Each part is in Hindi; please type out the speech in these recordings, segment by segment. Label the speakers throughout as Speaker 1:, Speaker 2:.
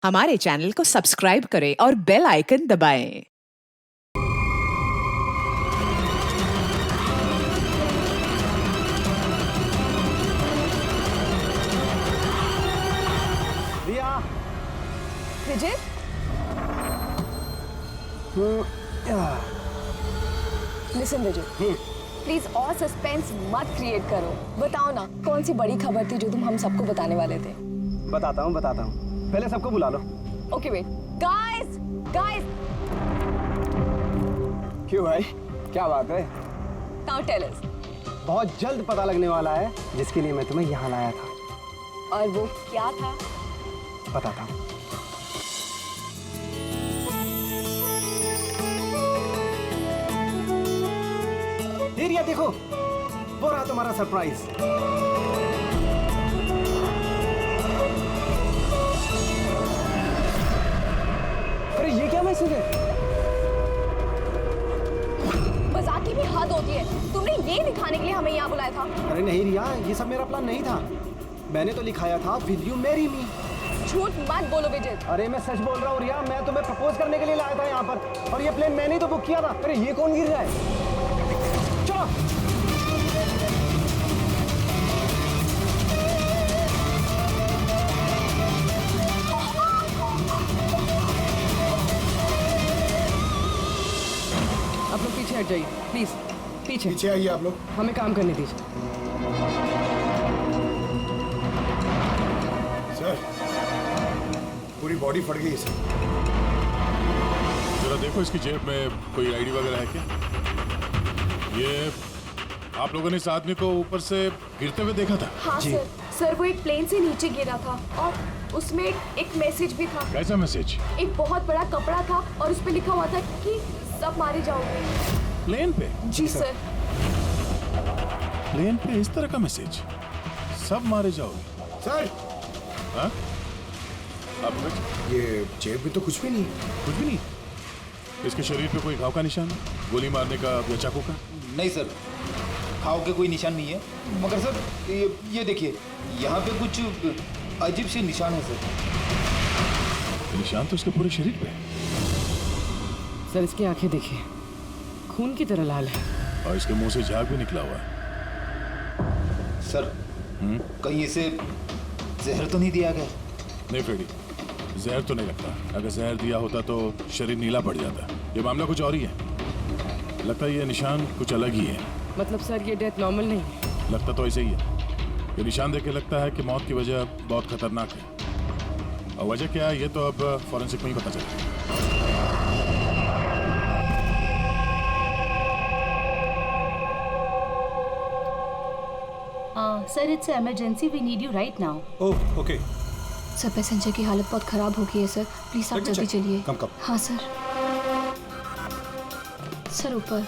Speaker 1: हमारे चैनल को सब्सक्राइब करें और बेल आइकन दबाएं।
Speaker 2: रिया,
Speaker 3: विजय, लिसन विजय, प्लीज और सस्पेंस मत क्रिएट करो। बताओ ना, कौन सी बड़ी खबर थी जो तुम हम सबको बताने वाले थे?
Speaker 2: बताता हूँ। पहले सबको बुला लो।
Speaker 3: ओके वेट, गाइस, गाइस,
Speaker 2: क्यों भाई, क्या बात है?
Speaker 3: Now tell us.
Speaker 2: बहुत जल्द पता लगने वाला है जिसके लिए मैं तुम्हें यहाँ लाया था।
Speaker 3: और वो क्या था?
Speaker 2: बताता हूँ। रिया देखो, वो रहा तुम्हारा सरप्राइज। अरे ये क्या मैसेज है?
Speaker 3: मजाक की भी हद होती है। तुमने ये दिखाने के लिए हमें यहाँ बुलाया था?
Speaker 2: अरे नहीं रिया, ये सब मेरा प्लान नहीं था। मैंने तो लिखाया था विल यू मैरी मी।
Speaker 3: झूठ मत बोलो विजय।
Speaker 2: अरे मैं सच बोल रहा हूँ रिया, मैं तुम्हें प्रपोज करने के लिए लाया था यहाँ पर, और ये प्लेन मैंने ही तो बुक किया था। अरे ये कौन गिर रहा है? चलो।
Speaker 4: आप लोग पीछे हट जाइए प्लीज, पीछे
Speaker 5: आइए आप लोग।
Speaker 4: हमें काम करने दीजिए।
Speaker 5: सर, पूरी बॉडी फट गई सर।
Speaker 6: जरा देखो इसकी जेब में कोई आईडी वगैरह है क्या? ये आप लोगों ने इस आदमी को ऊपर से गिरते हुए देखा था?
Speaker 3: हाँ सर, सर वो एक प्लेन से नीचे गिरा था और उसमें एक मैसेज भी था।
Speaker 6: कैसा मैसेज?
Speaker 3: एक बहुत बड़ा कपड़ा था और उस पे लिखा हुआ था कि सब मारे जाओगे।
Speaker 6: प्लेन पे?
Speaker 3: जी सर।
Speaker 6: प्लेन पे इस तरह का मैसेज? सब मारे जाओगे?
Speaker 5: सर,
Speaker 6: हाँ? अब कुछ?
Speaker 5: ये जेब में तो कुछ भी नहीं।
Speaker 6: कुछ भी नहीं? इसके शरीर पे कोई घाव का निशान है? गोली मारने का या चाकू का?
Speaker 7: नहीं सर, घाव के कोई निशान नहीं है। मगर सर ये देखिए, यहाँ पे कुछ अजीब से निशान है सर।
Speaker 6: निशान तो इसके पूरे शरीर पे है।
Speaker 4: सर इसकी आंखें देखिए, खून की तरह लाल है।
Speaker 6: और इसके मुंह से झाग भी निकला हुआ है।
Speaker 7: सर, कहीं इसे जहर तो नहीं दिया गया?
Speaker 6: नहीं फ्रेडी, जहर तो नहीं लगता। अगर जहर दिया होता तो शरीर नीला पड़ जाता। ये मामला कुछ और ही है। लगता है ये निशान कुछ अलग ही है।
Speaker 4: मतलब सर ये डेथ नॉर्मल नहीं है?
Speaker 6: लगता तो ऐसे ही है। ये निशान देख के लगता है कि मौत की वजह बहुत खतरनाक है। और वजह क्या है ये तो अब फॉरेंसिक में ही पता चलेगा।
Speaker 8: Sir it's emergency, we need you right now.
Speaker 5: Oh okay.
Speaker 3: Sir passenger की हालत बहुत खराब हो गई है सर, प्लीज आप जल्दी चलिए।
Speaker 5: कम।
Speaker 3: हाँ सर। सर ऊपर।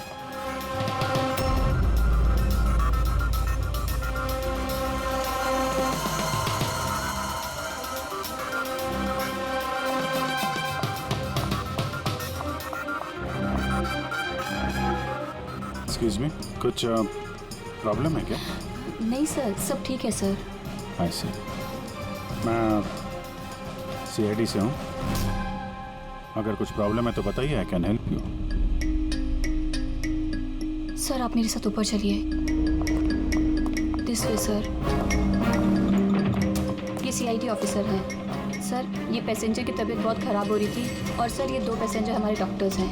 Speaker 6: एक्सक्यूज मी, कुछ प्रॉब्लम है क्या?
Speaker 3: नहीं सर, सब ठीक है सर।
Speaker 6: ऐसे मैं CID से हूँ। अगर कुछ प्रॉब्लम है तो बताइए, I can help you.
Speaker 3: Sir आप मेरे साथ ऊपर चलिए। This way sir. ये CID ऑफिसर है। सर ये पैसेंजर की तबीयत बहुत ख़राब हो रही थी और सर ये 2 पैसेंजर हमारे डॉक्टर्स हैं।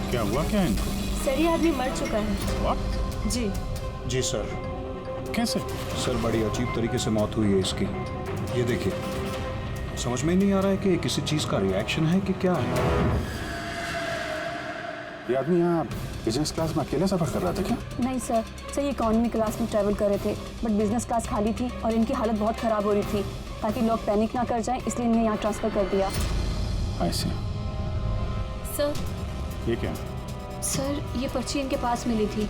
Speaker 6: क्या हुआ क्या इनको?
Speaker 8: सर ये आदमी मर चुका है।
Speaker 6: What?
Speaker 8: जी
Speaker 5: जी सर।
Speaker 6: कैसे?
Speaker 5: सर बड़ी अजीब तरीके से मौत हुई है इसकी। ये देखिए, समझ में ही नहीं आ रहा है कि किसी चीज़ का रिएक्शन है कि क्या है।
Speaker 6: ये आदमी यहाँ बिजनेस क्लास में अकेले सफर कर रहा था क्या?
Speaker 8: नहीं सर, सर ये इकोनॉमी क्लास में ट्रैवल कर रहे थे, बट बिजनेस क्लास खाली थी और इनकी हालत बहुत ख़राब हो रही थी। ताकि लोग पैनिक ना कर जाएं, इसलिए इन्हें यहाँ ट्रांसफ़र कर दिया।
Speaker 6: ऐसे
Speaker 8: सर
Speaker 6: ये क्या?
Speaker 3: सर ये पर्ची इनके पास मिली थी।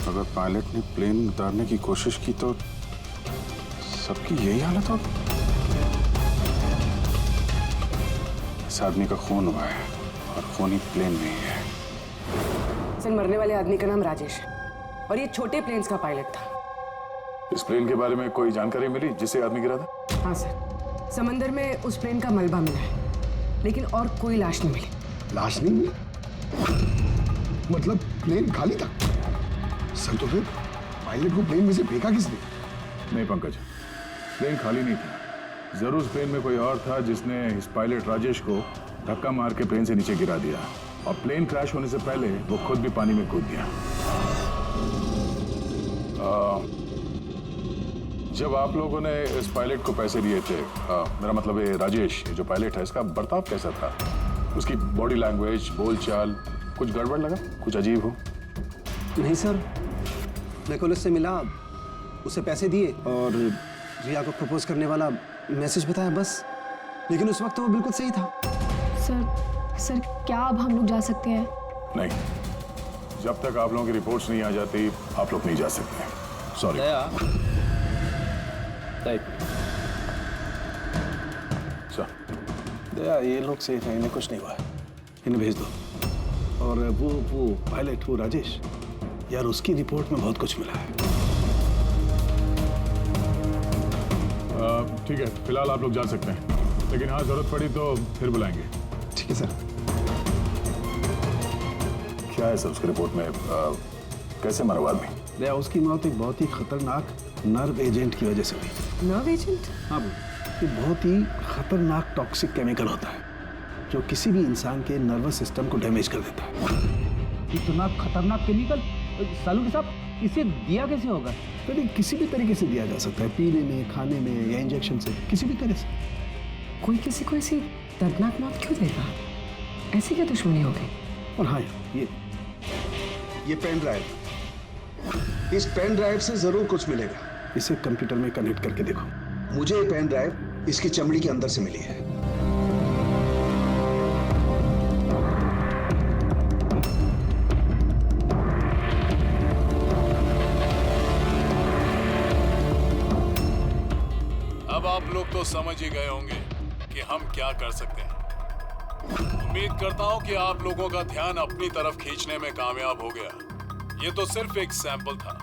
Speaker 6: अगर पायलट ने प्लेन उतारने की कोशिश की तो सबकी यही हालत हो। इस आदमी का खून हुआ है और खून ही प्लेन में ही है।
Speaker 4: सर मरने वाले आदमी का नाम राजेश और ये छोटे प्लेन्स का पायलट था।
Speaker 6: इस प्लेन के बारे में कोई जानकारी मिली जिससे आदमी गिरा था?
Speaker 4: हाँ सर, समंदर में उस प्लेन का मलबा मिला है, लेकिन और कोई लाश नहीं मिली।
Speaker 9: लाश नहीं मिली? मतलब प्लेन खाली था? सर तो फिर पायलट को प्लेन में से फेंका किसने?
Speaker 6: नहीं पंकज, प्लेन खाली नहीं था। जरूर उस प्लेन में कोई और था जिसने इस पायलट राजेश को धक्का मार के प्लेन से नीचे गिरा दिया, और प्लेन क्रैश होने से पहले वो खुद भी पानी में कूद गया। जब आप लोगों ने इस पायलट को पैसे दिए थे, मेरा मतलब है राजेश, जो पायलट है, इसका बर्ताव कैसा था? उसकी बॉडी लैंग्वेज, बोलचाल, कुछ गड़बड़ लगा? कुछ अजीब हो?
Speaker 2: नहीं सर, मैं कॉलेज से मिला, उसे पैसे दिए और रिया को प्रपोज करने वाला मैसेज बताया बस। लेकिन उस वक्त तो वो बिल्कुल सही था।
Speaker 3: सर क्या अब हम लोग जा सकते हैं?
Speaker 6: नहीं, जब तक आप लोगों की रिपोर्ट्स नहीं आ जाती आप लोग नहीं जा सकते। सॉरी।
Speaker 5: दया, ये लोग सेफ हैं, इन्हें कुछ नहीं हुआ, इन्हें भेज दो। और वो पायलट, वो राजेश, यार उसकी रिपोर्ट में बहुत कुछ मिला है।
Speaker 6: ठीक है, फिलहाल आप लोग जा सकते हैं, लेकिन हाँ जरूरत पड़ी तो फिर बुलाएंगे।
Speaker 9: ठीक है सर।
Speaker 6: क्या है सर उसकी रिपोर्ट में? कैसे मरा हुआ आदमी?
Speaker 5: दया, उसकी मौत एक बहुत ही खतरनाक नर्व एजेंट की वजह से हुई।
Speaker 4: Nerve agent?
Speaker 5: हाँ, ये बहुत ही खतरनाक टॉक्सिक केमिकल होता है जो किसी भी इंसान के नर्वस सिस्टम को डैमेज कर देता है।
Speaker 7: इतना खतरनाक केमिकल सालू के साथ इसे दिया कैसे होगा?
Speaker 5: तो किसी भी तरीके से दिया जा सकता है, पीने में, खाने में या इंजेक्शन से, किसी भी तरह से।
Speaker 4: कोई किसी को ऐसी दर्दनाक मौत क्यों देगा? ऐसी क्या दुश्मनी हो गई?
Speaker 5: और हाँ,
Speaker 9: ये पेन ड्राइव, इस पेन ड्राइव से जरूर कुछ मिलेगा।
Speaker 5: इसे कंप्यूटर में कनेक्ट करके देखो।
Speaker 9: मुझे ये पेन ड्राइव इसकी चमड़ी के अंदर से मिली है।
Speaker 6: अब आप लोग तो समझ ही गए होंगे कि हम क्या कर सकते हैं। उम्मीद करता हूं कि आप लोगों का ध्यान अपनी तरफ खींचने में कामयाब हो गया। ये तो सिर्फ एक सैंपल था।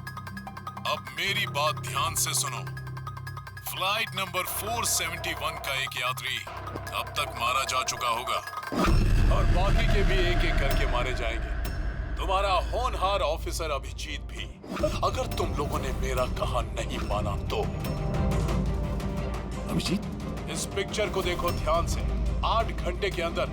Speaker 6: अब मेरी बात ध्यान से सुनो। फ्लाइट नंबर 471 का एक यात्री अब तक मारा जा चुका होगा, और बाकी के भी एक एक करके मारे जाएंगे। तुम्हारा होनहार ऑफिसर अभिजीत भी, अगर तुम लोगों ने मेरा कहा नहीं माना तो।
Speaker 5: अभिजीत,
Speaker 6: इस पिक्चर को देखो ध्यान से। 8 घंटे के अंदर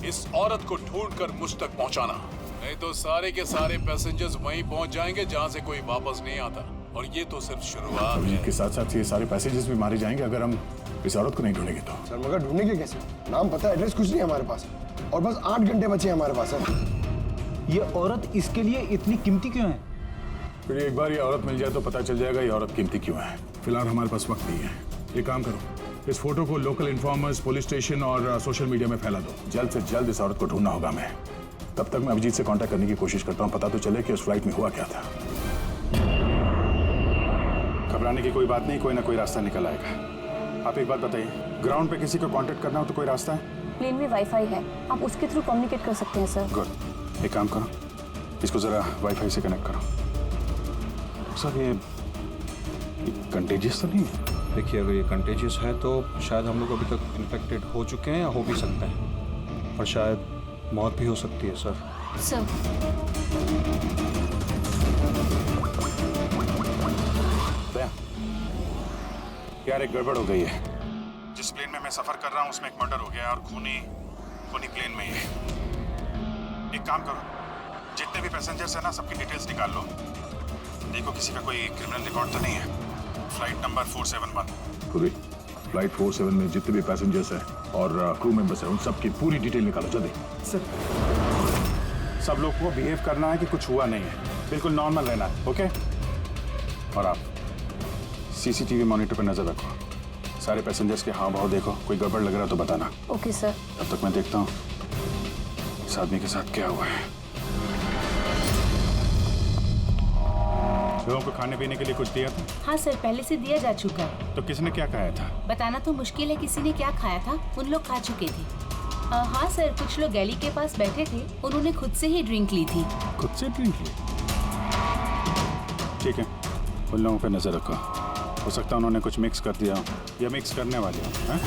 Speaker 6: इस औरत को ढूंढकर मुझ तक पहुंचाना, नहीं तो सारे के सारे पैसेंजर्स वहीं पहुंच जाएंगे जहां से कोई वापस नहीं आता। और ये तो सिर्फ शुरुआत है। के साथ साथ ये सारे पैसेंजर्स भी मारे जाएंगे अगर हम इस औरत को नहीं ढूंढेंगे तो।
Speaker 9: सर मगर ढूंढेंगे कैसे? नाम पता, एड्रेस कुछ नहीं हमारे पास, और बस 8 घंटे बचे हैं हमारे पास।
Speaker 7: ये औरत इसके लिए इतनी कीमती क्यों है?
Speaker 6: फिर एक बार ये औरत मिल जाए तो पता चल जाएगा ये औरत कीमती क्यों है। फिलहाल हमारे पास वक्त नहीं है। ये काम करो, इस फोटो को लोकल इन्फॉर्मर्स, पुलिस स्टेशन और सोशल मीडिया में फैला दो। जल्द से जल्द इस औरत को ढूंढना होगा हमें। तब तक मैं अभिजीत से कांटेक्ट करने की कोशिश करता हूँ, पता तो चले कि उस फ्लाइट में हुआ क्या था। घबराने की कोई बात नहीं, कोई ना कोई रास्ता निकल आएगा। आप एक बात बताइए, ग्राउंड पे किसी को कांटेक्ट करना हो तो कोई रास्ता है?
Speaker 8: प्लेन में वाईफाई है, आप उसके थ्रू कम्युनिकेट कर सकते हैं सर।
Speaker 6: गुड, एक काम करो, इसको जरा वाईफाई से कनेक्ट करो। सर ये कंटेजियस तो नहीं है?
Speaker 5: देखिए, अगर ये कंटेजियस है तो शायद हम लोग अभी तक इन्फेक्टेड हो चुके हैं या हो भी सकते हैं, और शायद मौत भी हो सकती है सर।
Speaker 6: यार एक गड़बड़ हो गई है। जिस प्लेन में मैं सफर कर रहा हूँ उसमें एक मर्डर हो गया है, और खूनी प्लेन में ही है। एक काम करो, जितने भी पैसेंजर्स हैं ना, सबकी डिटेल्स निकाल लो। देखो किसी का कोई क्रिमिनल रिकॉर्ड तो नहीं है। Flight number 471। फ्लाइट 47 में जितने भी पैसेंजर्स हैं और क्रू मेंबर्स हैं, उन सबकी पूरी डिटेल निकालो जल्दी।
Speaker 9: सर,
Speaker 6: सब लोग को बिहेव करना है कि कुछ हुआ नहीं है, बिल्कुल नॉर्मल रहना है, ओके? और आप सीसीटीवी मॉनिटर पर नजर रखो, सारे पैसेंजर्स के हाव भाव देखो, कोई गड़बड़ लग रहा है तो बताना।
Speaker 8: Okay sir.
Speaker 6: तब तक मैं देखता हूँ इस आदमी के साथ क्या हुआ है। लोगों को खाने पीने के लिए कुछ दिया था?
Speaker 10: हाँ सर, पहले से दिया जा चुका है।
Speaker 6: तो किसने क्या खाया था?
Speaker 10: बताना तो मुश्किल है किसी ने क्या खाया था, उन लोग खा चुके थे। हाँ सर, कुछ लोग गैली के पास बैठे थे, उन्होंने खुद से ही ड्रिंक ली थी।
Speaker 6: खुद से ड्रिंक ली? ठीक है, उन लोगों पे नजर रखो। हो सकता है उन्होंने कुछ मिक्स कर दिया हो या मिक्स करने वाले हो। हाँ?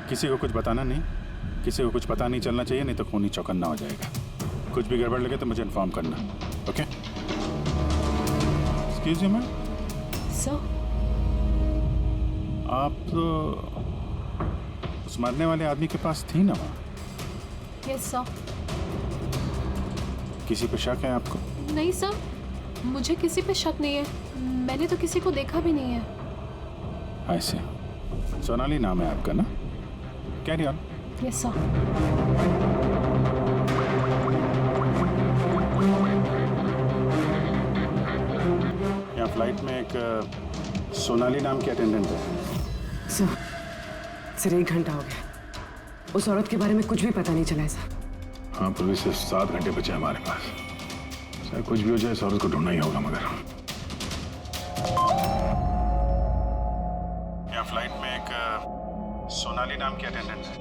Speaker 6: किसी को कुछ बताना नहीं, किसी को कुछ पता नहीं चलना चाहिए, नहीं तो खूनी चौकन्ना हो जाएगा। कुछ भी गड़बड़ लगे तो मुझे इन्फॉर्म करना, okay? Excuse me ma'am,
Speaker 4: sir
Speaker 6: आप तो उस मरने वाले आदमी के पास थी ना वहाँ?
Speaker 10: Yes sir.
Speaker 6: किसी पे शक है आपको?
Speaker 10: नहीं सर, मुझे किसी पे शक नहीं है, मैंने तो किसी को देखा भी नहीं है।
Speaker 6: ऐसे सोनाली नाम है आपका ना? Carry on.
Speaker 10: Yes sir.
Speaker 6: यहाँ फ्लाइट में एक सोनाली नाम की अटेंडेंट है।
Speaker 4: सर 1 घंटा हो गया, उस औरत के बारे में कुछ भी पता नहीं चला है सर।
Speaker 5: हाँ, पुलिस सिर्फ 7 घंटे बचे हमारे पास। चाहे कुछ भी हो जाए, औरत को ढूंढना ही होगा। मगर
Speaker 6: यहाँ फ्लाइट में एक सोनाली नाम की अटेंडेंट है,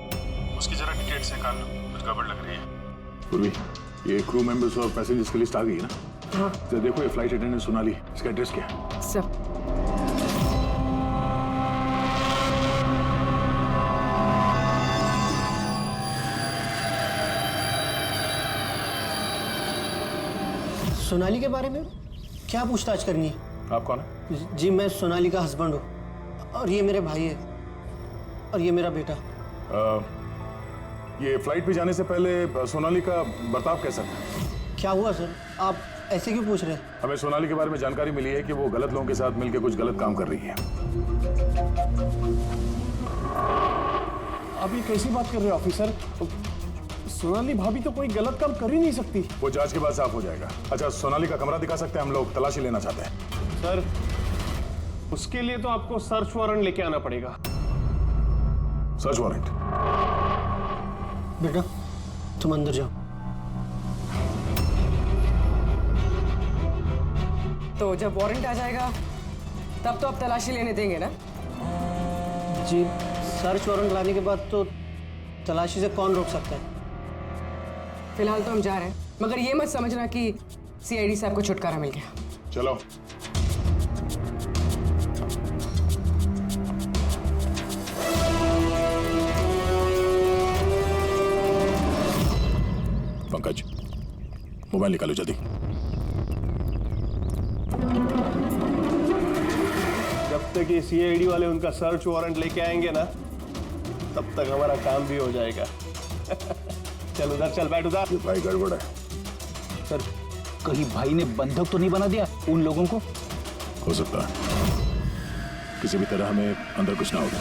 Speaker 6: उसकी जरा डिटेल्स निकाल लो, कुछ गड़बड़ लग रही है।
Speaker 5: पूर्वी, ये क्रू मेंबर्स और पैसेंजर्स की लिस्ट आ गई है ना?
Speaker 4: हाँ
Speaker 5: तो देखो, ये फ्लाइट अटेंडेंट सोनाली, इसका एड्रेस क्या है?
Speaker 4: सर।
Speaker 11: सोनाली के बारे में क्या पूछताछ करनी है?
Speaker 5: आप कौन है?
Speaker 11: जी, मैं सोनाली का हस्बैंड हूँ और ये मेरे भाई है और ये मेरा बेटा।
Speaker 5: ये फ्लाइट पे जाने से पहले सोनाली का बर्ताव कैसा था?
Speaker 11: क्या हुआ सर, आप ऐसे क्यों पूछ रहे हैं?
Speaker 5: हमें सोनाली के बारे में जानकारी मिली है कि वो गलत लोगों के साथ मिलकर कुछ गलत काम कर रही है।
Speaker 2: आप ये कैसी बात कर रहे हो ऑफिसर? सोनाली भाभी तो कोई गलत काम कर ही नहीं सकती।
Speaker 5: वो जांच के बाद साफ हो जाएगा। अच्छा, सोनाली का कमरा दिखा सकते हैं? हम लोग तलाशी लेना चाहते हैं।
Speaker 2: सर, उसके लिए तो आपको सर्च वारंट लेके आना पड़ेगा।
Speaker 5: Search warrant?
Speaker 11: बेटा तुम अंदर जाओ।
Speaker 4: तो जब वारंट आ जाएगा तब तो आप तलाशी लेने देंगे ना?
Speaker 11: जी, सर्च वारंट लाने के बाद तो तलाशी से कौन रोक सकता है?
Speaker 4: फिलहाल तो हम जा रहे हैं, मगर ये मत समझना कि सीआईडी साहब को छुटकारा मिल गया।
Speaker 5: चलो। पंकज, मोबाइल निकालो जल्दी।
Speaker 2: जब तक ये सीआईडी वाले उनका सर्च वारंट लेके आएंगे ना, तब तक हमारा काम भी हो जाएगा। चल उधर, चल बैठ उधर।
Speaker 5: भाई गड़बड़ है।
Speaker 7: सर, कहीं भाई ने बंधक तो नहीं बना दिया उन लोगों को?
Speaker 5: हो सकता है, किसी भी तरह हमें अंदर कुछ ना होगा।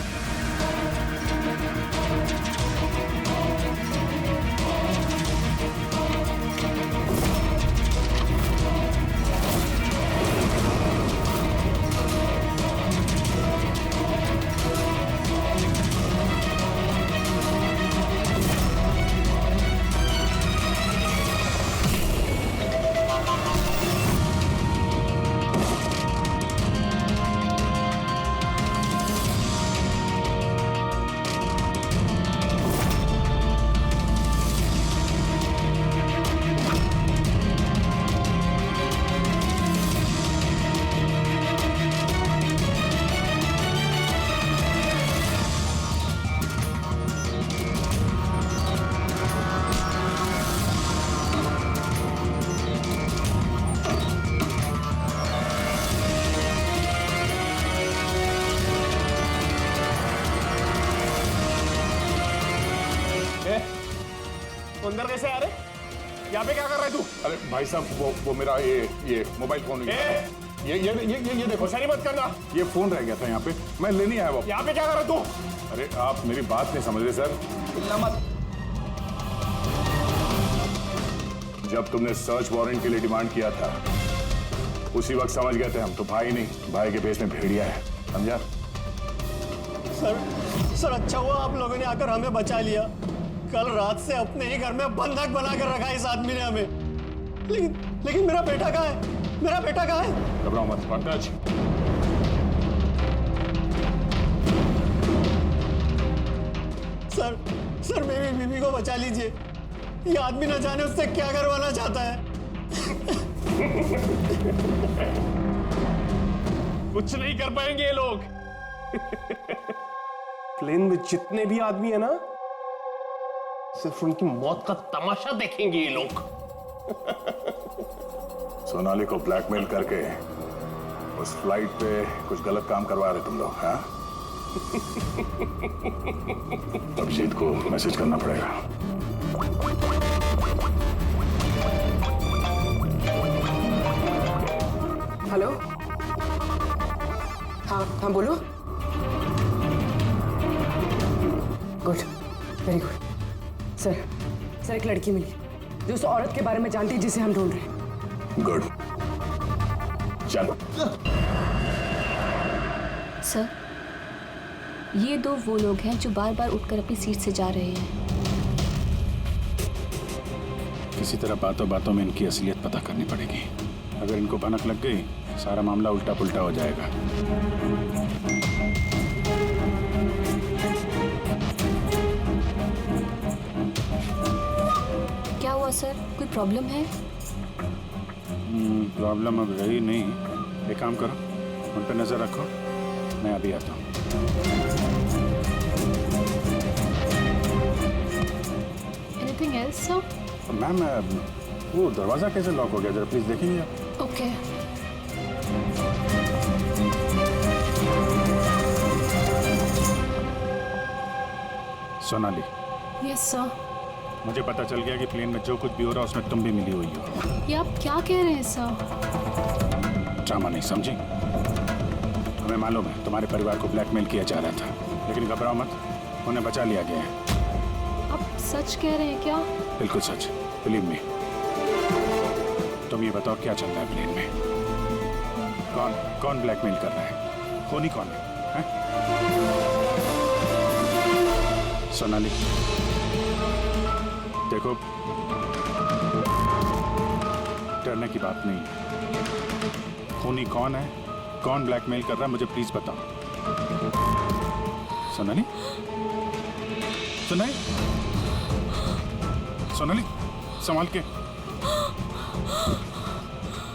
Speaker 2: अंदर कैसे आ रहे? यहाँ पे क्या कर रहा है तू?
Speaker 5: अरे भाई साहब, वो मेरा ये मोबाइल फोन ये देखो।
Speaker 2: सही मत करना।
Speaker 5: ये फोन रह गया था यहाँ पे, मैं लेने आया वो।
Speaker 2: यहाँ पे क्या कर रहा है तू?
Speaker 5: अरे आप मेरी बात नहीं समझ रहे सर।
Speaker 7: मत।
Speaker 5: जब तुमने सर्च वारंट के लिए डिमांड किया था, उसी वक्त समझ गए थे हम तो भाई नहीं, भाई के भेष में भेड़िया है, समझा?
Speaker 11: सर अच्छा हुआ आप लोगों ने आकर हमें बचा लिया। कल रात से अपने ही घर में बंधक बना कर रखा है इस आदमी ने हमें। लेकिन मेरा बेटा कहाँ है? मेरा बेटा कहाँ है?
Speaker 5: घबराओ मत पंकज।
Speaker 11: सर मेरी बीवी को बचा लीजिए। ये आदमी न जाने उससे क्या करवाना चाहता है। कुछ नहीं कर पाएंगे ये लोग। प्लेन में जितने भी आदमी है ना, सिर्फ उनकी मौत का तमाशा देखेंगे ये लोग।
Speaker 5: सोनाली को ब्लैकमेल करके उस फ्लाइट पे कुछ गलत काम करवा रहे तुम लोग, हाँ? अभिजीत को मैसेज करना पड़ेगा।
Speaker 4: हेलो, हाँ हाँ बोलो। Good, very good. सर एक लड़की मिली जो उस औरत के बारे में जानती है जिसे हम ढूंढ रहे हैं।
Speaker 5: गुड, चलो।
Speaker 8: सर, ये दो वो लोग हैं जो बार बार उठकर अपनी सीट से जा रहे हैं।
Speaker 5: किसी तरह बातों बातों में इनकी असलियत पता करनी पड़ेगी। अगर इनको भनक लग गई, सारा मामला उल्टा पुल्टा हो जाएगा।
Speaker 8: क्या हुआ सर, कोई प्रॉब्लम है?
Speaker 5: प्रॉब्लम अब रही नहीं। एक काम करो, उन पर नजर रखो, मैं अभी आता हूँ।
Speaker 10: Anything else sir?
Speaker 5: मैम, वो दरवाजा कैसे लॉक हो गया, जरा प्लीज देखेंगे आप?
Speaker 10: ओके।
Speaker 5: सोनाली।
Speaker 10: Yes sir.
Speaker 5: मुझे पता चल गया कि प्लेन में जो कुछ भी हो रहा है उसमें तुम भी मिली हुई हो।
Speaker 10: ये आप क्या कह रहे हैं सर?
Speaker 5: ड्रामा नहीं समझी? हमें मालूम है तुम्हारे परिवार को ब्लैकमेल किया जा रहा था, लेकिन घबराओ मत, उन्हें बचा लिया गया है।
Speaker 10: आप सच कह रहे हैं क्या?
Speaker 5: बिल्कुल सच, बिलीव मी। तुम ये बताओ क्या चल रहा है प्लेन में? कौन ब्लैकमेल कर रहा है? खूनी कौन है? सोनाली देखो, डरने की बात नहीं है। खूनी कौन है, कौन ब्लैकमेल कर रहा है, मुझे प्लीज बताओ। सोनाली, सोनाली, सोनाली, संभाल के।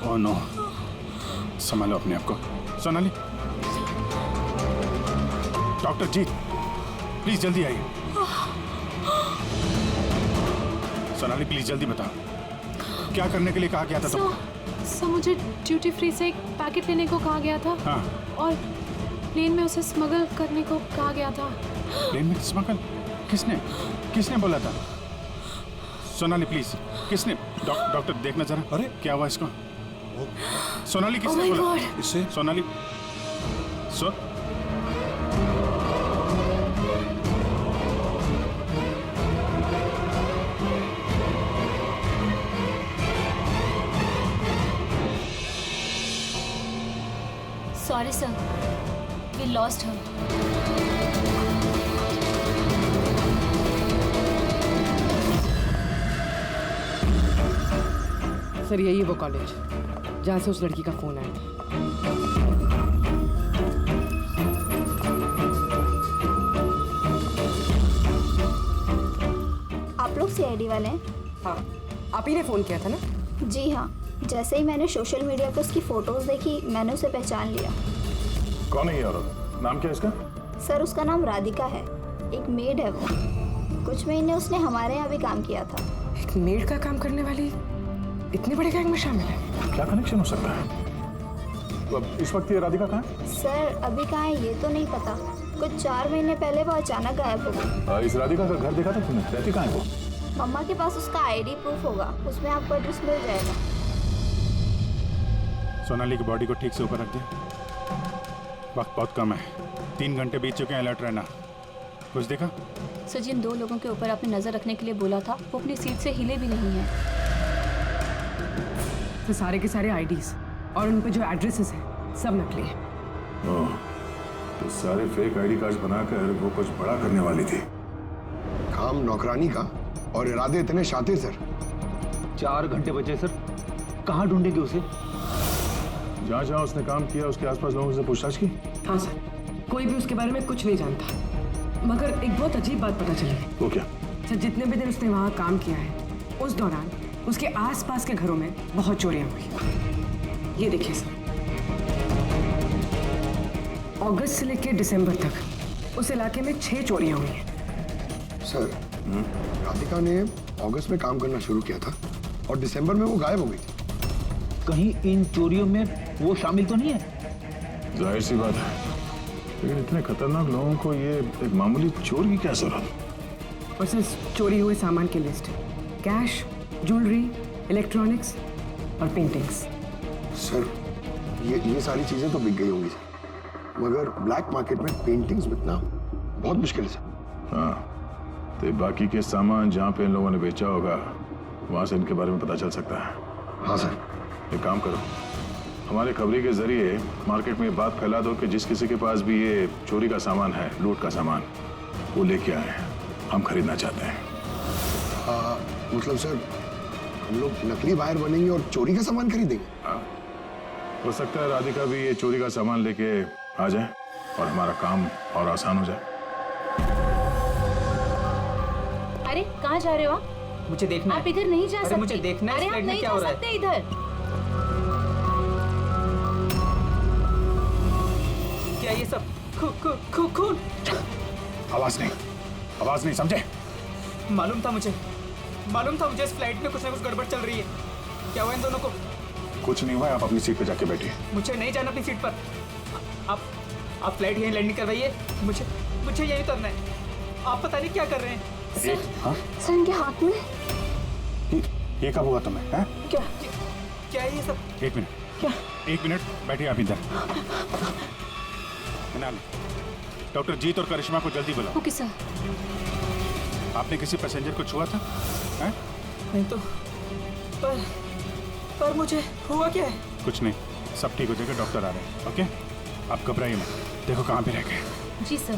Speaker 5: ओह नो, संभालो अपने आप को। सोनाली, डॉक्टर जीत, प्लीज जल्दी आइए। सोनाली प्लीज जल्दी बताओ, क्या करने के लिए कहा गया था तुमको?
Speaker 10: सर, मुझे ड्यूटी फ्री से एक पैकेट लेने को कहा गया था।
Speaker 5: हाँ।
Speaker 10: और प्लेन में उसे स्मगल करने को कहा गया था।
Speaker 5: प्लेन में स्मगल? किसने बोला था? सोनाली प्लीज, किसने? डॉक्टर देखना जरा। अरे क्या हुआ इसको? सोनाली किसने बोला इससे? Sonali,
Speaker 8: Sorry, sir. We lost her.
Speaker 4: Sir यही है वो कॉलेज जहाँ से उस लड़की का फोन आया।
Speaker 8: आप लोग CID वाले हैं?
Speaker 4: हाँ, आप ही ने फोन किया था ना?
Speaker 8: जी हाँ, जैसे ही मैंने सोशल मीडिया पर उसकी फोटोज देखी, मैंने उसे पहचान लिया।
Speaker 5: कौन है ये औरत? नाम क्या है इसका?
Speaker 8: सर उसका नाम राधिका है, एक मेड है वो। कुछ महीने उसने हमारे यहाँ भी काम किया था।
Speaker 4: एक मेड का काम करने वाली इतने बड़े गैंग में शामिल है?
Speaker 5: क्या कनेक्शन हो सकता है? तो अब इस वक्त ये राधिका कहाँ है?
Speaker 8: सर अभी कहाँ है ये तो नहीं पता, कुछ 4 महीने पहले वो अचानक गायब हो गई।
Speaker 5: इस राधिका का घर देखा था तुमने? रहती कहाँ है वो?
Speaker 8: मम्मा के पास उसका ID प्रूफ होगा, उसमें आपको एड्रेस मिल जाएगा।
Speaker 5: सोनाली की बॉडी को ठीक से ऊपर रख दे, वक्त बहुत कम है, 3 घंटे बीत चुके हैं, अलर्ट रहना। कुछ देखा?
Speaker 8: सर जिन 2 लोगों के ऊपर आपने नजर रखने के लिए बोला था, वो अपनी सीट से हिले भी नहीं है।
Speaker 4: तो सारे के सारे IDs और उन पे जो एड्रेसेस हैं सब नकली हैं।
Speaker 5: ओह, तो सारे फेक ID कार्ड बनाकर वो कुछ बड़ा करने वाली थी।
Speaker 9: काम नौकरानी का और इरादे इतने शातिर सर।
Speaker 7: 4 घंटे बचे सर, कहाँ ढूंढेंगे उसे?
Speaker 5: जहाँ उसने काम किया उसके आसपास लोगों से पूछताछ की?
Speaker 4: हाँ सर, कोई भी उसके बारे में कुछ नहीं जानता, मगर एक बहुत अजीब बात पता चली।
Speaker 5: वो क्या?
Speaker 4: सर जितने भी दिन उसने वहाँ काम किया है, उस दौरान उसके आसपास के घरों में बहुत चोरियां हुई। ये देखिए सर। अगस्त से लेकर दिसंबर तक उस इलाके में 6 चोरियां हुई हैं।
Speaker 9: सर, राधिका ने अगस्त में काम करना शुरू किया था और दिसंबर में वो गायब हो गई थी।
Speaker 7: कहीं इन चोरियों में वो शामिल तो नहीं है?
Speaker 5: जाहिर सी बात है, लेकिन इतने खतरनाक लोगों को ये एक मामूली चोर की क्या जरूरत?
Speaker 4: और सिर्फ चोरी हुए सामान की लिस्ट, कैश, ज्वेलरी, इलेक्ट्रॉनिक्स और पेंटिंग्स।
Speaker 9: सर, ये सारी चीजें तो बिक गई होंगी सर, मगर ब्लैक मार्केट में पेंटिंग्स बिकना बहुत मुश्किल है सर।
Speaker 5: हाँ, तो बाकी के सामान जहाँ पे इन लोगों ने बेचा होगा वहाँ से इनके बारे में पता चल सकता है।
Speaker 9: हाँ सर।
Speaker 5: एक काम करो, हमारे खबरी के जरिए मार्केट में बात फैला दो कि जिस किसी के पास भी ये चोरी का सामान है, लूट का सामान, वो लेके आए, हम खरीदना चाहते हैं।
Speaker 9: मतलब सर, हम लोग नकली बाहर बनेंगे और चोरी का सामान खरीदेंगे?
Speaker 5: हाँ, हो सकता है राधिका भी ये चोरी का सामान लेके आ जाए और हमारा काम और आसान हो जाए।
Speaker 10: अरे कहाँ जा रहे हो आप?
Speaker 12: मुझे देखना
Speaker 10: आप
Speaker 12: है।
Speaker 10: इधर नहीं जा सकते।
Speaker 12: मुझे देखना है
Speaker 10: अरे
Speaker 12: इस
Speaker 10: आप
Speaker 12: फ्लैट में
Speaker 10: नहीं
Speaker 12: क्या
Speaker 10: जा
Speaker 12: हो रहा है।
Speaker 10: सकते इधर।
Speaker 12: क्या ये सब खून?
Speaker 5: आवाज नहीं, समझे?
Speaker 12: मालूम था मुझे इस फ्लाइट में कुछ ना कुछ गड़बड़ चल रही है। क्या हुआ इन दोनों को?
Speaker 5: कुछ नहीं हुआ, आप अपनी सीट पे जाके बैठिए।
Speaker 12: मुझे नहीं जाना अपनी सीट पर। आप फ्लाइट यहीं लैंडिंग करवाइए, मुझे यहीं उतरना है। आप पता नहीं क्या कर रहे हैं।
Speaker 3: सर, इनके हाथ में
Speaker 5: ये कब हुआ तुम्हें? हैं?
Speaker 12: क्या है ये सब?
Speaker 5: एक मिनट बैठिए आप इधर। डॉक्टर जीत और करिश्मा को जल्दी बुलाओ।
Speaker 3: Okay sir.
Speaker 5: आपने किसी पैसेंजर को छुआ था? हैं?
Speaker 12: नहीं तो पर मुझे हुआ क्या है?
Speaker 5: कुछ नहीं, सब ठीक हो जाएगा, डॉक्टर आ रहे हैं। ओके, आप घबराइए मत। देखो कहाँ पे रह गए।
Speaker 10: जी सर।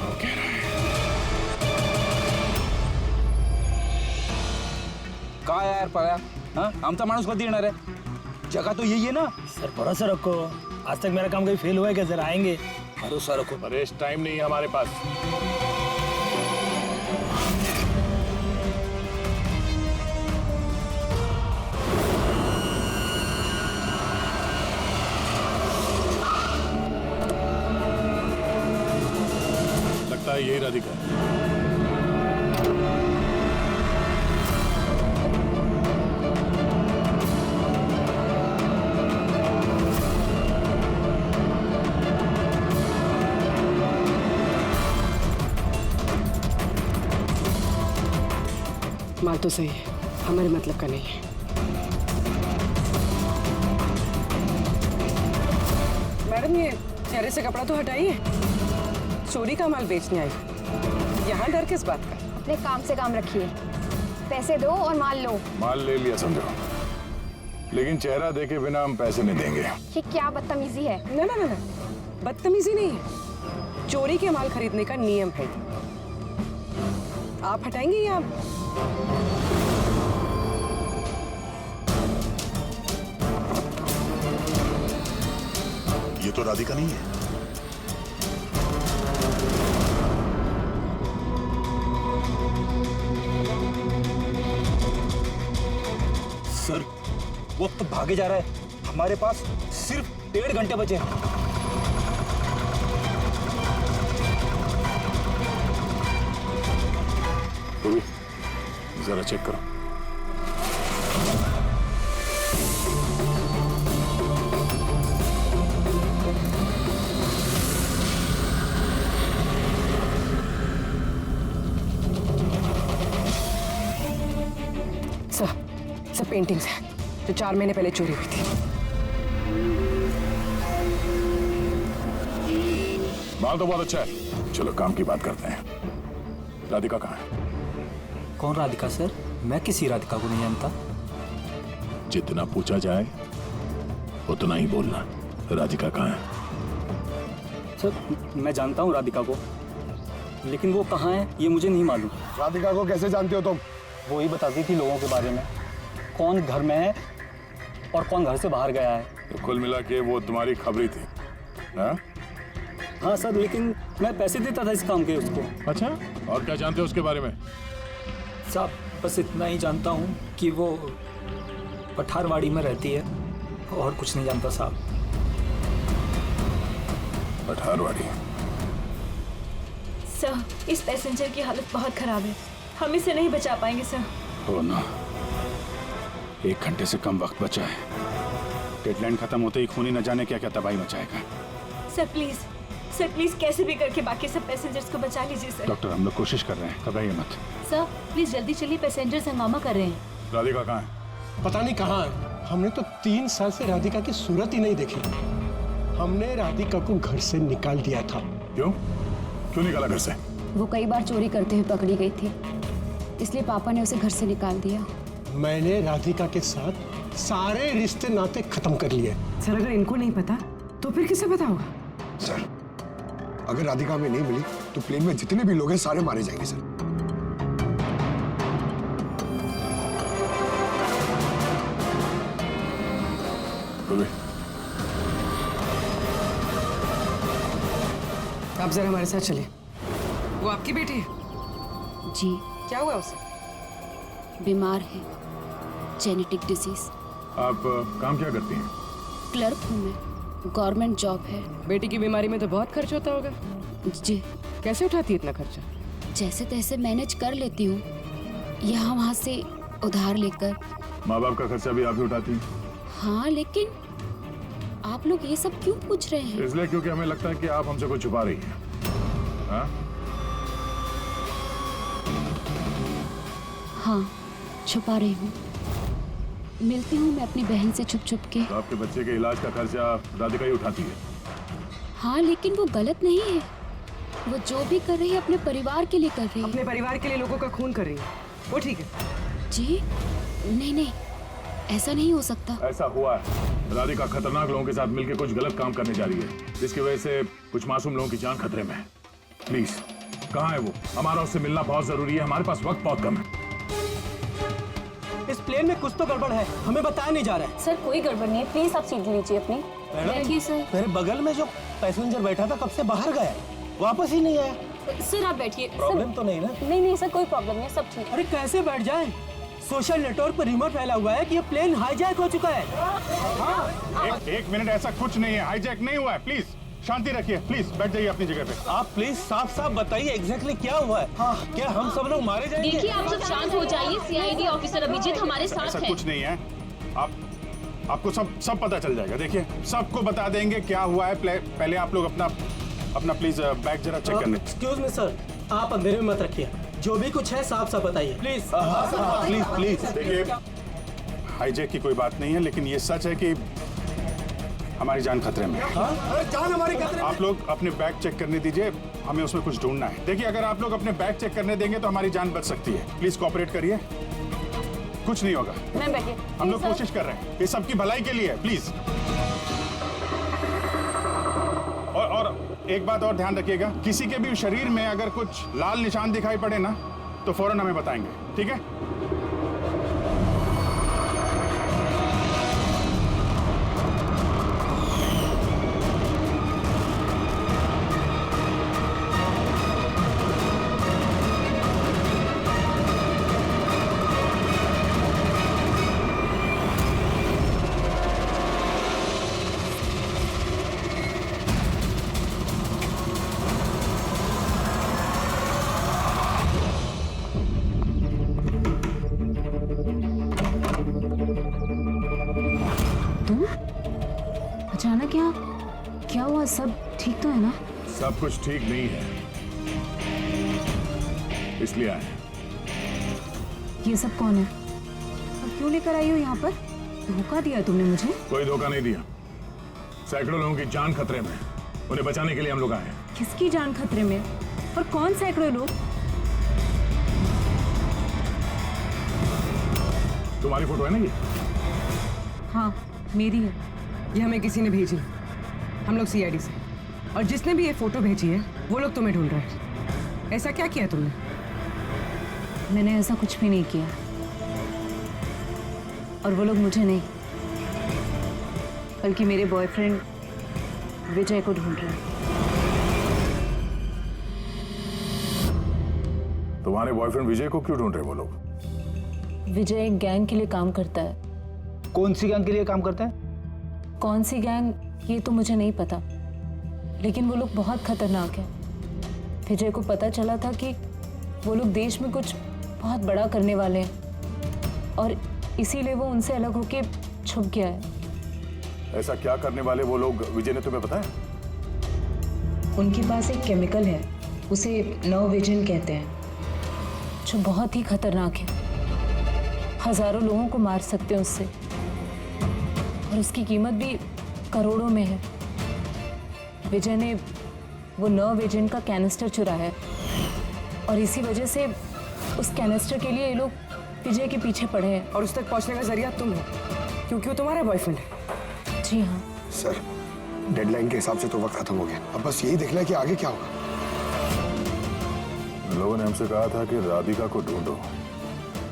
Speaker 5: ओके,
Speaker 7: काय यार पळ्या, हाँ आमचा माणूस कधी येणार आहे? जगह तो यही है ना।
Speaker 11: सर भरोसा रखो, आज तक मेरा काम कहीं फेल हुआ है क्या? जरा आएंगे।
Speaker 7: भरोसा रखो।
Speaker 5: अरे इस टाइम नहीं है हमारे पास। लगता है यही राधिका है।
Speaker 4: माल तो सही है, हमारे मतलब का नहीं है। मैडम, ये चेहरे से कपड़ा तो हटाइए। चोरी का माल बेचने आई, यहाँ डर किस बात का?
Speaker 3: अपने काम से काम रखिए। पैसे दो और माल लो।
Speaker 5: माल ले लिया समझो, लेकिन चेहरा देखे बिना हम पैसे नहीं देंगे।
Speaker 3: ये क्या बदतमीजी है?
Speaker 4: ना, बदतमीजी नहीं है, चोरी के माल खरीदने का नियम है। आप हटाएंगे या
Speaker 5: ये तो राधिका नहीं है।
Speaker 7: सर, वक्त भागे जा रहा है, हमारे पास सिर्फ 1.5 घंटे बचे हैं।
Speaker 5: जरा चेक करो।
Speaker 4: सब पेंटिंग्स हैं जो 4 महीने पहले चोरी हुई थी।
Speaker 5: माल तो बहुत अच्छा है, चलो काम की बात करते हैं। राधिका कहाँ है?
Speaker 11: कौन राधिका सर? मैं किसी राधिका को नहीं जानता।
Speaker 5: जितना पूछा जाए उतना ही बोलना। राधिका कहाँ है?
Speaker 11: सर मैं जानता हूँ राधिका को, लेकिन वो कहाँ है ये मुझे नहीं मालूम।
Speaker 9: राधिका को कैसे जानते हो तुम?
Speaker 11: वो ही बताती थी लोगों के बारे में, कौन घर में है और कौन घर से बाहर गया है।
Speaker 5: तो कुल मिला के वो तुम्हारी खबरी थी? हाँ?
Speaker 11: हाँ सर, लेकिन मैं पैसे देता था इस काम के उसको।
Speaker 5: अच्छा, और क्या जानते हो उसके बारे में?
Speaker 11: साहब बस इतना ही जानता हूँ कि वो पठारवाड़ी में रहती है, और कुछ नहीं जानता साहब।
Speaker 6: धारवाड़ी।
Speaker 8: सर, इस पैसेंजर की हालत बहुत खराब है, हम इसे नहीं बचा पाएंगे सर।
Speaker 5: हो ना, 1 घंटे से कम वक्त बचा है। डेडलाइन खत्म होते ही खूनी न जाने क्या क्या तबाही मचाएगा।
Speaker 8: सर प्लीज कैसे भी करके बाकी सब पैसेंजर्स को बचा लीजिए सर।
Speaker 5: डॉक्टर, हम लोग कोशिश कर रहे हैं, घबराइए मत।
Speaker 10: सर प्लीज जल्दी चलिए, पैसेंजर्स हंगामा कर रहे हैं।
Speaker 5: राधिका कहाँ है?
Speaker 11: पता नहीं कहाँ है। हमने तो 3 साल से राधिका की सूरत ही नहीं देखी। हमने राधिका को घर से निकाल दिया था।
Speaker 5: क्यों निकाला घर से?
Speaker 8: वो कई बार चोरी करते हुए पकड़ी गई थी, इसलिए पापा ने उसे घर से निकाल दिया।
Speaker 11: मैंने राधिका के साथ सारे रिश्ते नाते खत्म कर लिए।
Speaker 4: सर अगर इनको नहीं पता तो फिर किसे पता होगा?
Speaker 9: सर, अगर राधिका हमें नहीं मिली तो प्लेन में जितने भी लोग हैं सारे मारे जाएंगे सर।
Speaker 4: आप जरा हमारे साथ चलिए। वो आपकी बेटी है?
Speaker 10: जी।
Speaker 4: क्या हुआ उसे?
Speaker 10: बीमार है, जेनेटिक डिजीज।
Speaker 5: आप काम क्या करती हैं?
Speaker 10: क्लर्क हूँ मैं, गवर्नमेंट जॉब है।
Speaker 4: बेटी की बीमारी में तो बहुत खर्च होता होगा।
Speaker 10: जी।
Speaker 4: कैसे उठाती है इतना खर्चा?
Speaker 10: जैसे तैसे मैनेज कर लेती हूँ, यहाँ वहाँ से उधार लेकर।
Speaker 5: माँ बाप का खर्चा भी आप ही उठाती हैं?
Speaker 10: हाँ, लेकिन आप लोग ये सब क्यों पूछ रहे हैं?
Speaker 5: इसलिए क्योंकि हमें लगता है कि आप हमसे कुछ छुपा रही हैं।
Speaker 10: हाँ, छुपा रही हूँ। मिलती हूँ मैं अपनी बहन से छुप छुप के।
Speaker 5: तो आपके बच्चे के इलाज का खर्चा राधिका ही उठाती है?
Speaker 10: हाँ, लेकिन वो गलत नहीं है। वो जो भी कर रही है अपने परिवार के लिए कर रही है।
Speaker 4: अपने परिवार के लिए लोगों का खून कर रही है, वो ठीक है?
Speaker 10: जी नहीं, ऐसा नहीं हो सकता।
Speaker 5: ऐसा हुआ है। राधिका खतरनाक लोगों के साथ मिलकर कुछ गलत काम करने जा रही है, जिसकी वजह से कुछ मासूम लोगों की जान खतरे में है। प्लीज, कहाँ है वो? हमारा उससे मिलना बहुत जरूरी है, हमारे पास वक्त बहुत कम है।
Speaker 11: इस प्लेन में कुछ तो गड़बड़ है, हमें बताया नहीं जा रहा है।
Speaker 8: सर कोई गड़बड़ नहीं है, प्लीज आप सीट लीजिए अपनी।
Speaker 10: बैठिए सर।
Speaker 11: मेरे बगल में जो पैसेंजर बैठा था कब से बाहर गया, वापस ही नहीं आया।
Speaker 8: सर आप बैठिए।
Speaker 11: प्रॉब्लम तो नहीं ना?
Speaker 8: नहीं सर, कोई प्रॉब्लम नहीं, सब ठीक।
Speaker 11: अरे कैसे बैठ जाए? सोशल नेटवर्क पर रिमोट फैला हुआ है कि ये प्लेन हाईजैक हो चुका है।
Speaker 5: एक मिनट, ऐसा कुछ नहीं है, हाईजैक नहीं हुआ है। प्लीज शांति रखिए, प्लीज बैठ जाइए अपनी जगह पे।
Speaker 11: आप प्लीज साफ बताइए एग्जैक्टली क्या हुआ है। क्या हम सब लोग मारे जाएंगे?
Speaker 10: देखिए आप सब शांत हो जाइए, सीआईडी ऑफिसर अभिजीत हमारे साथ
Speaker 5: ऐसा
Speaker 10: है।
Speaker 5: कुछ नहीं है, आपको सब पता चल जाएगा। देखिए, सबको बता देंगे क्या हुआ है। पहले आप लोग अपना प्लीज बैग जरा चेक करने।
Speaker 11: एक्सक्यूज मी सर, आप अंधेरे में मत रखिए, जो भी कुछ है साफ बताइए प्लीज। प्लीज
Speaker 5: देखिए, हाईजैक की कोई बात नहीं है, लेकिन ये सच है कि हमारी जान खतरे में है।
Speaker 11: जान हमारी खतरे में।
Speaker 5: आप लोग अपने बैग चेक करने दीजिए, हमें उसमें कुछ ढूंढना है। देखिए, अगर आप लोग अपने बैग चेक करने देंगे तो हमारी जान बच सकती है। प्लीज कोऑपरेट करिए, कुछ नहीं होगा।
Speaker 8: मैं बैठिए।
Speaker 5: हम लोग कोशिश कर रहे हैं, ये सबकी भलाई के लिए है, प्लीज। और एक बात और ध्यान रखिएगा, किसी के भी शरीर में अगर कुछ लाल निशान दिखाई पड़े ना तो फौरन हमें बताएंगे, ठीक है?
Speaker 8: अचानक क्या हुआ? सब ठीक तो है ना?
Speaker 5: सब कुछ ठीक नहीं है, इसलिए आए।
Speaker 8: ये सब कौन है? अब क्यों लेकर आई हो यहाँ पर? धोखा दिया तुमने मुझे।
Speaker 5: कोई धोखा नहीं दिया, सैकड़ों लोगों की जान खतरे में, उन्हें बचाने के लिए हम लोग आए हैं।
Speaker 8: किसकी जान खतरे में? और कौन सैकड़ों लोग?
Speaker 5: तुम्हारी फोटो है ना ये?
Speaker 8: हाँ मेरी है।
Speaker 4: ये हमें किसी ने भेजी, हम लोग सीआईडी से, और जिसने भी ये फोटो भेजी है वो लोग तुम्हें ढूंढ रहे हैं। ऐसा क्या किया तुमने?
Speaker 8: मैंने ऐसा कुछ भी नहीं किया, और वो लोग मुझे नहीं बल्कि मेरे बॉयफ्रेंड विजय को ढूंढ रहे हैं।
Speaker 5: तुम्हारे बॉयफ्रेंड विजय को क्यों ढूंढ रहे वो लोग?
Speaker 8: विजय एक गैंग के लिए काम करता है।
Speaker 7: कौन सी गैंग के लिए काम करता है?
Speaker 8: कौन सी गैंग ये तो मुझे नहीं पता,
Speaker 3: लेकिन वो लोग बहुत खतरनाक हैं। विजय को पता चला था कि वो लोग देश में कुछ बहुत बड़ा करने वाले हैं और इसीलिए वो उनसे अलग होके छुप गया है।
Speaker 13: ऐसा क्या करने वाले वो लोग विजय ने तुम्हें बताया?
Speaker 3: उनके पास एक केमिकल है, उसे नव विजन कहते हैं, जो बहुत ही खतरनाक है। हजारों लोगों को मार सकते हैं उससे और उसकी कीमत भी करोड़ों में है। विजय ने वो नव विजन का कैनिस्टर चुराया है और इसी वजह से उस कैनिस्टर के लिए ये लोग विजय के पीछे पड़े हैं।
Speaker 4: और उस तक पहुंचने का जरिया तुम हो, क्योंकि वो तुम्हारा बॉयफ्रेंड है।
Speaker 3: जी हाँ
Speaker 9: सर, डेडलाइन के हिसाब से तो वक्त खत्म हो गया। अब बस यही देखना है कि आगे क्या होगा।
Speaker 13: लोगों ने हमसे कहा था कि राधिका को ढूंढो।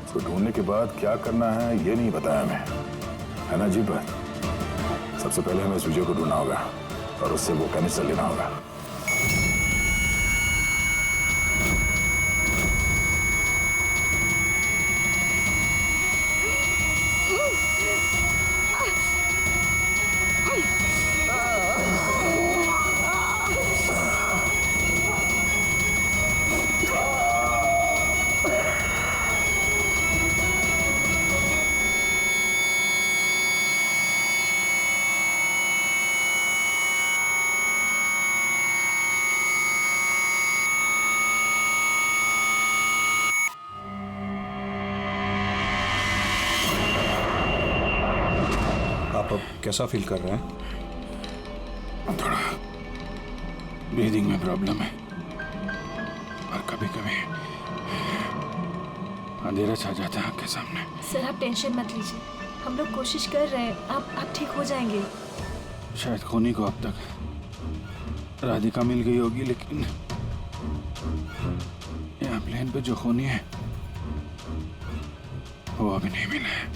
Speaker 13: उसको ढूंढने के बाद क्या करना है ये नहीं बताया हमें, है ना जी? पर सबसे पहले हमें इस विजय को ढूंढना होगा और उससे वो कैनिस्टर लेना होगा।
Speaker 11: आप अब कैसा फील कर रहे हैं?
Speaker 5: थोड़ा ब्रीदिंग में प्रॉब्लम है और कभी कभी अंधेरा छा जाता है आंखें सामने।
Speaker 8: सर आप टेंशन मत लीजिए, हम लोग कोशिश कर रहे हैं, आप ठीक हो जाएंगे।
Speaker 5: शायद खूनी को अब तक राधिका मिल गई होगी, लेकिन यहाँ प्लेन पे जो खूनी है वो अभी नहीं मिला है।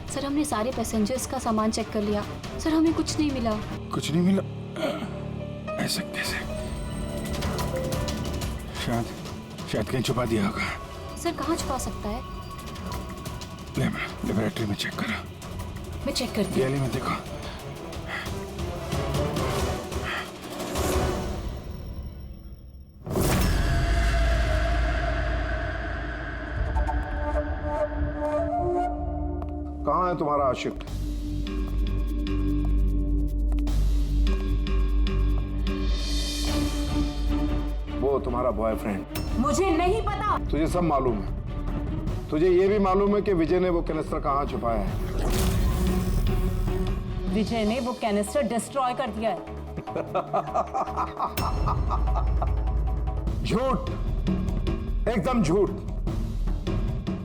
Speaker 8: सर हमने सारे पैसेंजर्स का सामान चेक कर लिया, सर हमें कुछ नहीं मिला।
Speaker 5: कुछ नहीं मिला? ऐसा कैसे? शायद कहीं छुपा दिया होगा।
Speaker 8: सर कहाँ छुपा सकता है?
Speaker 5: लेबोरेटरी में चेक करो।
Speaker 8: मैं चेक करती हूँ।
Speaker 5: गैली में देखो।
Speaker 9: कहाँ है तुम्हारा आशिक? वो तुम्हारा बॉयफ्रेंड।
Speaker 3: मुझे नहीं पता।
Speaker 9: तुझे सब मालूम है। तुझे ये भी मालूम है कि विजय ने वो कैनिस्टर कहाँ छुपाया है।
Speaker 3: विजय ने वो कैनिस्टर डिस्ट्रॉय कर दिया है।
Speaker 9: झूठ, एकदम झूठ।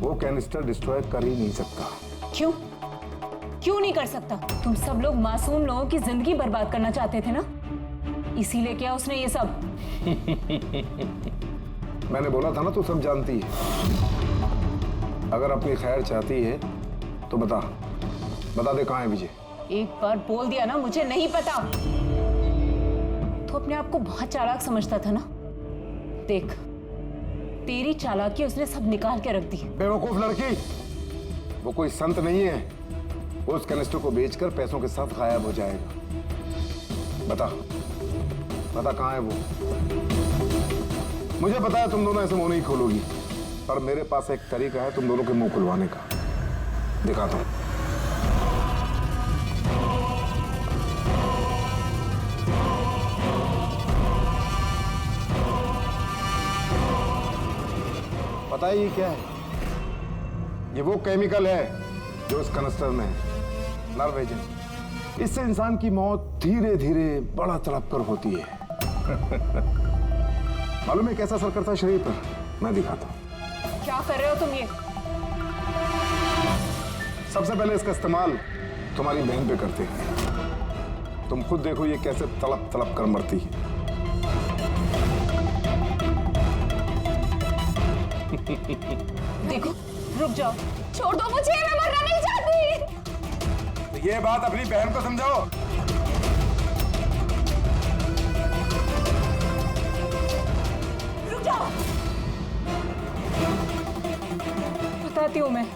Speaker 9: वो कैनिस्टर डिस्ट्रॉय कर ही नहीं सकता।
Speaker 3: क्यों नहीं कर सकता? तुम सब लोग मासूम लोगों की जिंदगी बर्बाद करना चाहते थे ना, इसीलिए क्या उसने ये सब?
Speaker 9: मैंने बोला था ना, तू सब जानती है। अगर अपनी खैर चाहती है तो बता दे कहाँ है विजय।
Speaker 3: एक बार बोल दिया ना मुझे नहीं पता, तो अपने आप को बहुत चालाक समझता था ना। देख तेरी चालाकी उसने सब निकाल के रख दी।
Speaker 9: बेवकूफ लड़की, वो कोई संत नहीं है। वो उस कैनिस्टर को बेचकर पैसों के साथ गायब हो जाएगा। बता कहाँ है वो। मुझे पता है तुम दोनों ऐसे मुंह नहीं खोलोगी, पर मेरे पास एक तरीका है तुम दोनों के मुंह खुलवाने का। दिखाता हूं। पता है ये क्या है? ये वो केमिकल है जो उस कैनिस्टर में है, नर्व एजेंट। इससे इंसान की मौत धीरे धीरे बड़ा तड़प कर होती है। मालूम है कैसा असर करता है शरीर पर? मैं दिखाता हूं।
Speaker 3: क्या कर रहे हो तुम ये?
Speaker 9: सबसे पहले इसका इस्तेमाल तुम्हारी बहन पे करते हैं। तुम खुद देखो ये कैसे तड़प तड़प कर मरती है।
Speaker 3: देखो, रुक जाओ, छोड़ दो मुझे, मैं मरना नहीं चाहती।
Speaker 9: तो ये बात अपनी बहन को समझाओ।
Speaker 3: रुक जाओ, बताती हूँ मैं।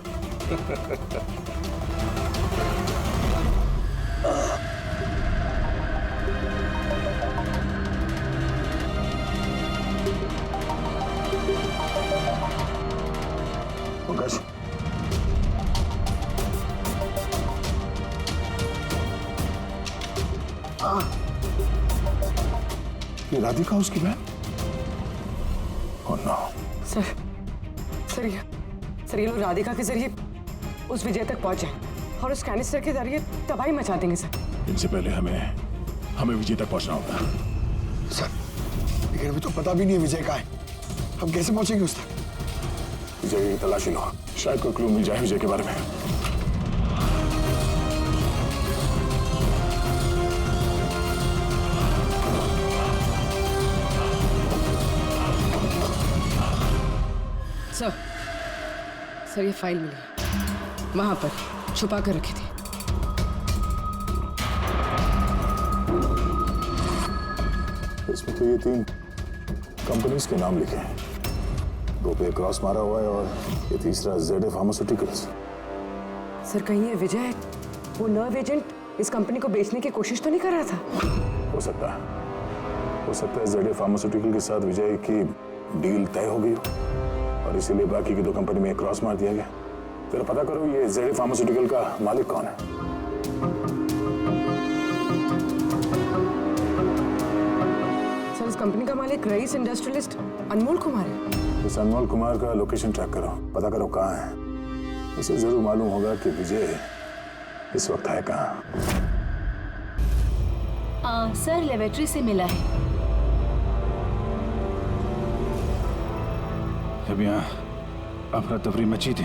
Speaker 13: ये राधिका उसकी बहन? Oh no.
Speaker 4: सर ये लोग राधिका के जरिए उस विजय तक पहुंच जाए और उस कैनिस्टर के जरिए तबाही मचा देंगे सर।
Speaker 13: इनसे पहले हमें विजय तक पहुंचना होगा।
Speaker 2: सर, लेकिन अभी तो पता भी नहीं है विजय का है। हम कैसे पहुंचेंगे उस तक?
Speaker 13: विजय की तलाशी लो, शायद कोई क्लू मिल जाए विजय के बारे में।
Speaker 4: सर ये फाइल मिली वहां पर छुपा कर रखी थी।
Speaker 13: इसमें तो ये 3 कंपनीज के नाम लिखे हैं। 2 पे क्रॉस मारा हुआ है और ये तीसरा ZA फार्मास्यूटिकल्स।
Speaker 4: सर कहीं ये विजय वो नर्व एजेंट इस कंपनी को बेचने की कोशिश तो नहीं कर रहा था?
Speaker 13: हो सकता है ZA फार्मास्यूटिकल के साथ विजय की डील तय हो गई हो और इसीलिए बाकी की 2 कंपनी में क्रॉस मार दिया गया। जरा पता करो ये ZA फार्मास्यूटिकल का मालिक कौन है।
Speaker 4: सर इस कंपनी का मालिक रईस इंडस्ट्रियलिस्ट अनमोल कुमार है।
Speaker 13: इस अनमोल कुमार का लोकेशन ट्रैक करो, पता करो कहाँ है। उसे जरूर मालूम होगा कि विजय इस वक्त है कहाँ।
Speaker 10: सर लेबोरेटरी से मिला है।
Speaker 5: जब यहाँ अफरा तफरी मची थी,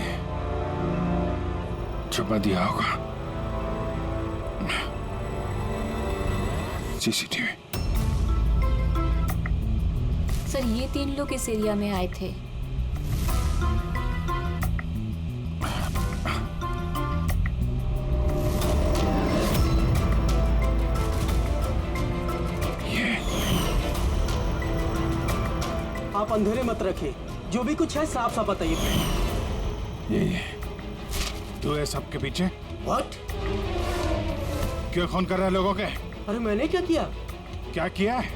Speaker 5: छुपा दिया होगा CCTV।
Speaker 10: सर ये 3 लोग इस एरिया में आए थे।
Speaker 11: आप अंधेरे मत रखिए, जो भी कुछ है साफ साफ बताइए।
Speaker 5: ये तू है सबके पीछे?
Speaker 11: What?
Speaker 5: क्यों खून कर रहा है लोगों के?
Speaker 11: अरे मैंने क्या किया?
Speaker 5: क्या किया है?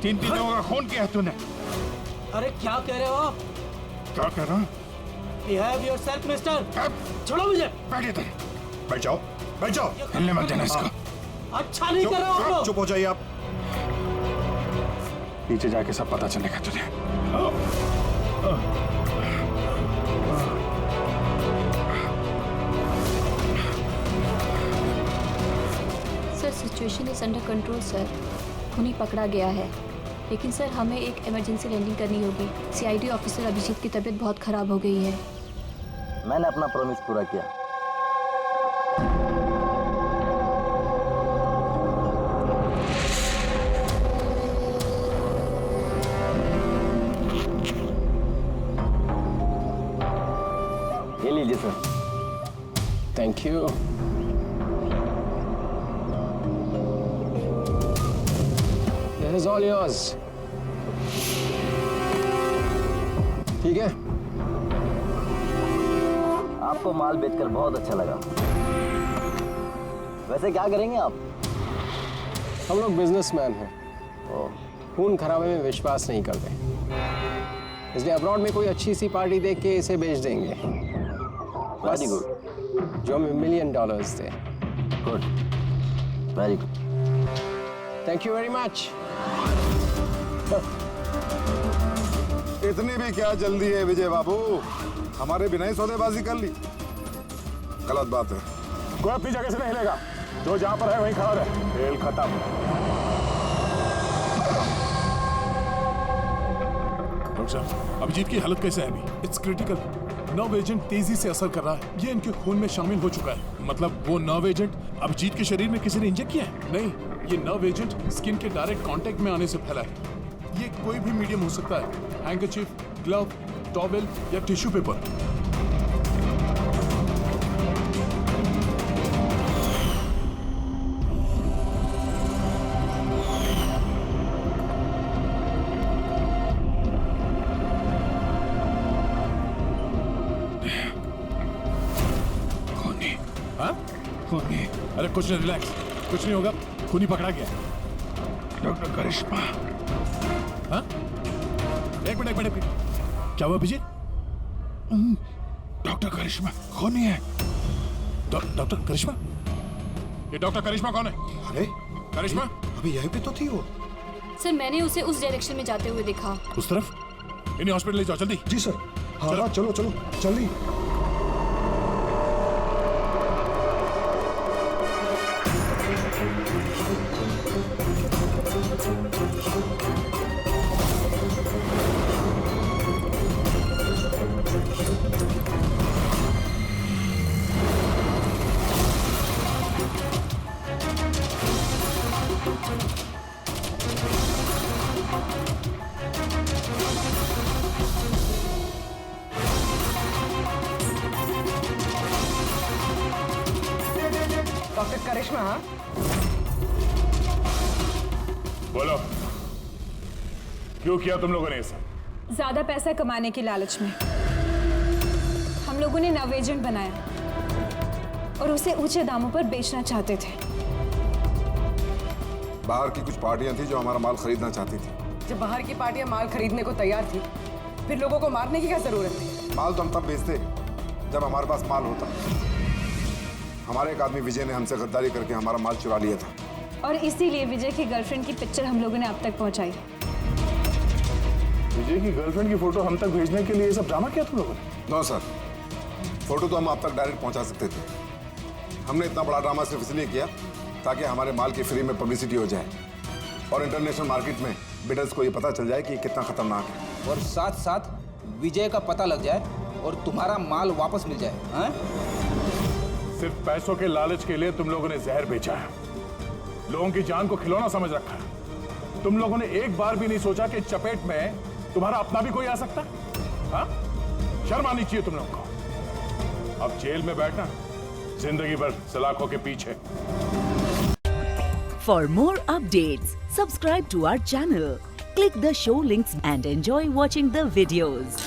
Speaker 5: 3 लोगों का खून किया है तूने।
Speaker 11: अरे क्या कह रहे हो आप?
Speaker 5: क्या कह रहा हूँ?
Speaker 11: Behave yourself, mister. छोड़ो मुझे।
Speaker 5: बैठ इधर। बैठ जाओ। हिलने मत देना इसको।
Speaker 11: अच्छा नहीं कर रहे हो आप लोग।
Speaker 5: चुप हो जाइए आप। पीछे जाके सब पता चलेगा तुझे।
Speaker 8: Sir situation is under control sir. खूनी पकड़ा गया है, लेकिन सर हमें एक इमरजेंसी लैंडिंग करनी होगी। CID ऑफिसर अभिजीत की तबीयत बहुत खराब हो गई है।
Speaker 14: मैंने अपना प्रॉमिस पूरा किया। ये लीजिए sir.
Speaker 11: Thank you. This is all yours. ठीक है?
Speaker 14: आपको माल बेचकर बहुत अच्छा लगा। वैसे क्या करेंगे आप?
Speaker 11: हम लोग बिजनेसमैन हैं और खून खराबे में विश्वास नहीं करते, इसलिए अब्रॉड में कोई अच्छी सी पार्टी देख के इसे बेच देंगे।
Speaker 14: Very good.
Speaker 11: जो हमें $1 million they.
Speaker 14: Good, very good.
Speaker 11: Thank you very much.
Speaker 9: इतनी भी क्या जल्दी है विजय बाबू? हमारे बिना ही सौदेबाजी कर ली। गलत बात है।
Speaker 13: कोई अपनी जगह से नहीं हिलेगा। जो जहां पर है वहीं खड़ा रहे। खेल खत्म।
Speaker 6: डॉक्टर साहब, अभिजीत की हालत कैसे है अभी? It's critical. नर्व एजेंट तेजी से असर कर रहा है। ये इनके खून में शामिल हो चुका है। मतलब वो नर्व एजेंट अभिजीत के शरीर में किसी ने इंजेक्ट किया है? नहीं, ये नर्व एजेंट स्किन के डायरेक्ट कांटेक्ट में आने से फैला है। ये कोई भी मीडियम हो सकता है, हैंकरचीफ, ग्लव, टॉवेल या टिश्यू पेपर। खूनी? अरे कुछ नहीं, रिलैक्स, कुछ नहीं होगा। खूनी पकड़ा गया। डॉक्टर करिश्मा। हाँ? एक मिनट। क्या हुआ अभिजीत? डॉक्टर करिश्मा खूनी है। डॉक्टर करिश्मा? ये डॉक्टर करिश्मा कौन है?
Speaker 9: अरे
Speaker 5: करिश्मा
Speaker 9: अभी यहीं पे तो थी वो।
Speaker 8: सर मैंने उसे उस डायरेक्शन में जाते हुए देखा।
Speaker 5: उस तरफ? इन्हें हॉस्पिटल ले जाओ जल्दी।
Speaker 9: जी सर। हाँ हाँ चलो चलो जल्दी।
Speaker 4: डॉक्टर करिश्मा। हाँ
Speaker 13: बोलो, क्यों किया तुम लोगों ने ये सब?
Speaker 3: ज्यादा पैसा कमाने की लालच में हम लोगों ने नव एजेंट बनाया और उसे ऊंचे दामों पर बेचना चाहते थे।
Speaker 9: बाहर की कुछ पार्टियां थी जो हमारा माल खरीदना चाहती थी।
Speaker 4: जब बाहर की पार्टियां माल खरीदने को तैयार थी, फिर लोगों को मारने की क्या जरूरत थी?
Speaker 9: माल तो हम तब बेचते जब हमारे पास माल होता। हमारे एक आदमी विजय ने हमसे गद्दारी करके हमारा माल चुरा लिया था,
Speaker 3: और इसीलिए विजय की गर्लफ्रेंड की पिक्चर हम लोगों ने अब तक पहुंचाई।
Speaker 13: विजय की गर्लफ्रेंड की फोटो हम तक भेजने के लिए ये सब ड्रामा किया तुम लोगों ने?
Speaker 9: नो सर, फोटो तो हम आप तक डायरेक्ट पहुंचा सकते थे। हमने इतना बड़ा ड्रामा सिर्फ इसलिए किया ताकि हमारे माल की फ्री में पब्लिसिटी हो जाए और इंटरनेशनल मार्केट में बिडर्स को ये पता चल जाए कि ये कितना खतरनाक है,
Speaker 7: और साथ साथ विजय का पता लग जाए और तुम्हारा माल वापस मिल जाए। हाँ?
Speaker 13: सिर्फ पैसों के लालच के लिए तुम लोगों ने जहर बेचा है, लोगों की जान को खिलौना समझ रखा है। तुम लोगों ने एक बार भी नहीं सोचा कि चपेट में तुम्हारा अपना भी कोई आ सकता है? हाँ? शर्म आनी चाहिए तुम लोगों को। अब जेल में बैठना जिंदगी भर सलाखों के पीछे।
Speaker 1: For more updates, subscribe to our channel, click the show links and enjoy watching the videos.